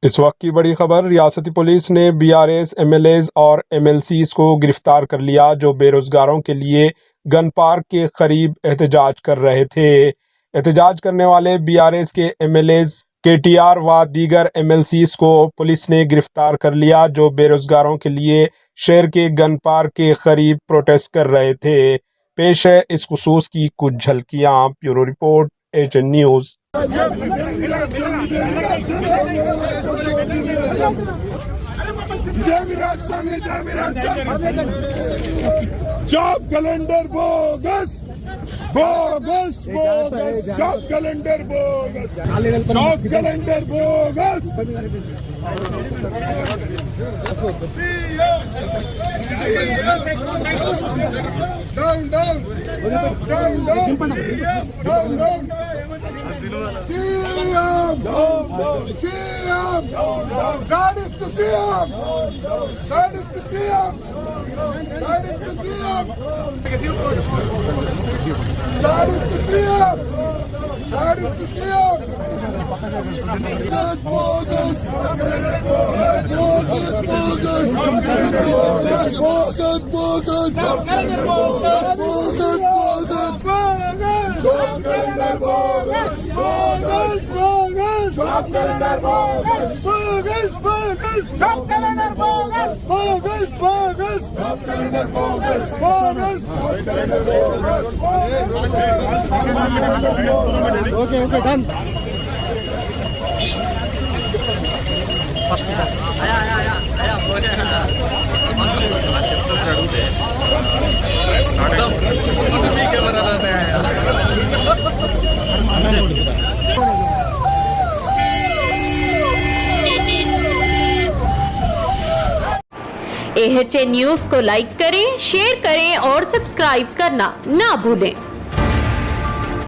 इस वक्त की बड़ी खबर। रियासती पुलिस ने बीआरएस एमएलएज और एमएलसीज को गिरफ्तार कर लिया जो बेरोजगारों के लिए गन पार्क के करीब एहतजाज कर रहे थे। एहतजाज करने वाले बीआरएस के एमएलएज केटीआर व दीगर एमएलसीज को पुलिस ने गिरफ्तार कर लिया जो बेरोजगारों के लिए शहर के गन पार्क के करीब प्रोटेस्ट कर रहे थे। पेश है इस खुसूस की कुछ झलकियां। Bureau report, HN news. Job calendar bogus bogus bogus, job calendar bogus, job calendar bogus. Down down down down down CM, sadist to CM, sadist to CM, sadist to CM, sadist to CM, sadist to CM. Bogus, bogus, bogus, bogus, bogus, Okay, done. HN news को like करें, share करें और subscribe करना ना भूलें।